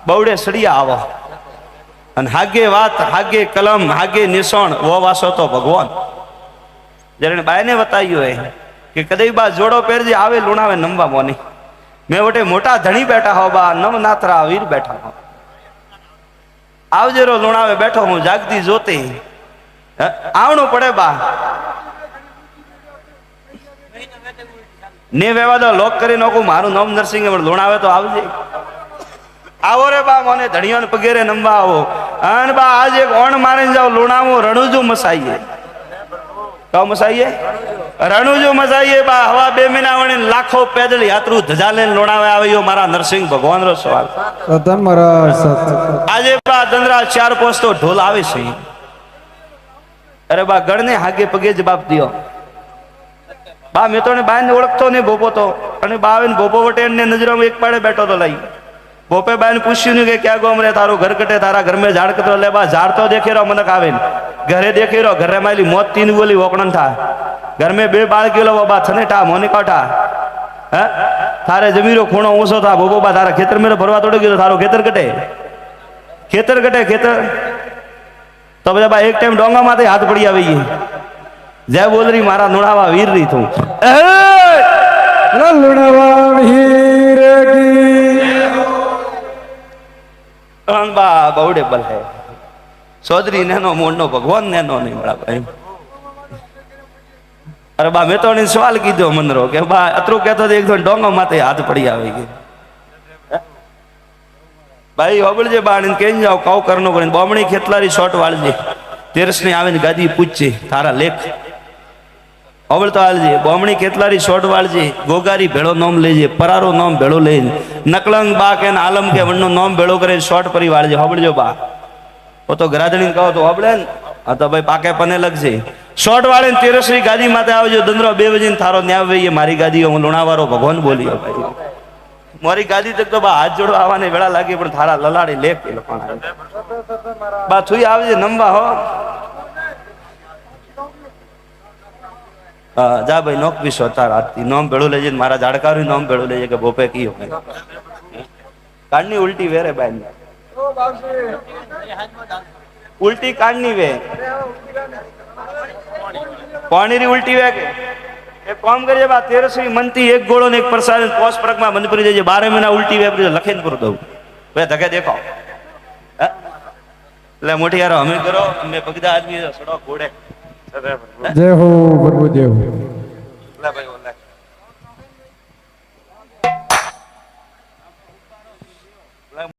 બવડે સળિયા આવો અને હાગે વાત હાગે કલમ હાગે નિશાણ વો વાસો તો ભગવાન જયારે બાયને બતાવ્યું હોય કે કદઈ બા જોડો પહેરજે આવે લુણાવે નમવા મોની મેં વટે મોટા ધણી બેઠા હો બા નમ નાથરા વીર બેઠા હો આવજે રો લુણાવે બેઠો હું જાગતી જોતી આવણું પડે બા ને વેવા દો લોક કરી નાખું મારું નામ નરસિંહ લુણાવે તો આવજે આવો રે બા મને ધણીઓ પગેરે નમવા આવો અને બા આજે એક ઓણ મારીને જાવ લુણાવું રણુજુ મસાઈએ કઉ મસાઈએ રણુજુ મસાઈએ બા હવા 2 મહિના વણી લાખો પેદલ યાત્રુ ધજા લઈને લુણાવે આવ્યો મારા નરસિંહ ભગવાન રો સવાલ આજે બા દંદરા 4 પોસ્તો ઢોલ આવે છે અરે બા ગણને હાગે પગે જવાબ દિયો બા મેં તો બાને ઓળખતો ને બોપો તો અને બા આવીને બોપો વટે ને નજરમાં એક પાડે બેઠો તો લઈ બોપે બાઈને પૂછ્યું કે ક્યાં ગોમ રે તારું ઘર કટે તારા ઘર में ઝાડ કતો લે બા ઝાડ તો દેખી રહ્યો મને આવે ઘરે દેખી રહ્યો ઘરે માલી મોત 3 બોલી વોકણન થા घर में 2 बाळ केलो बाबा थने ठा मोने काठा ह थारे जमीरो खूणो ऊंचो था बोबो बा तारा खेतर में भरवा तोड़ गयो थारो खेतर कटे खेतर तो बजा बा एक टाइम डोंगा माथे हाथ पड़ी आवे जय बोल रही मारा नुणावा वीर रही तू લુણાવા વીર કી बा बवड़े बल है चौधरी नेनो मोड़नो भगवान नेनो नहीं बड़ा भाई अरे बा मैं तो सवाल कीधो मनरो के बा अतरो कहतो एक तो डोंगा माथे हाथ पड़ी आवे भाई होबळजे बा ने केन जाओ काव करनो करे बोमणी खेतलारी शॉट वाळजे तेरस ने आवे गादी पूछजे थारा लेख होबळ तो आलजे बोमणी खेतलारी शॉट वाळजे गोगारी भेळो नाम लेजे परारो नाम भेळो ले नकलंग बा के आलम के वणनो नाम भेळो करे शॉट परी वाळजे होबळजो बा वो तो गरादणी कहो तो होबळे आ तो भाई पाके पने लगजे शॉट वाले तेरसरी गादी माते आवजो दंदरो 2 बजे थारो न्याव वही मारी गादी हूँ लुणावारो भगवान बोलियो भाई मारी गादी तक तो बा हाथ जोड़ो आवाने वेळा लागी पण थारा ललाड़ी लेख के लोकोना बा थुई आवजे नमवा हो जा भाई नोक भी सोता राती नाम भेड़ो लेजे मारा जाड़कारू नाम भेड़ो लेजे के भोपे की हो काढनी उल्टी वेरे बाई उल्टी काढनी वे पानी उल्टी वे के एक काम करिए बा 1300 मनती एक गोळो ने एक प्रसाद पोस परक में बंद पड़ी जाजे 12 महीना उल्टी वे लखेन कर दो वे धके देखो ले मोटी यार हमें करो मैं पगदा आदमी सड़ो घोड़े जय हो प्रभु जय हो ले भाई बोले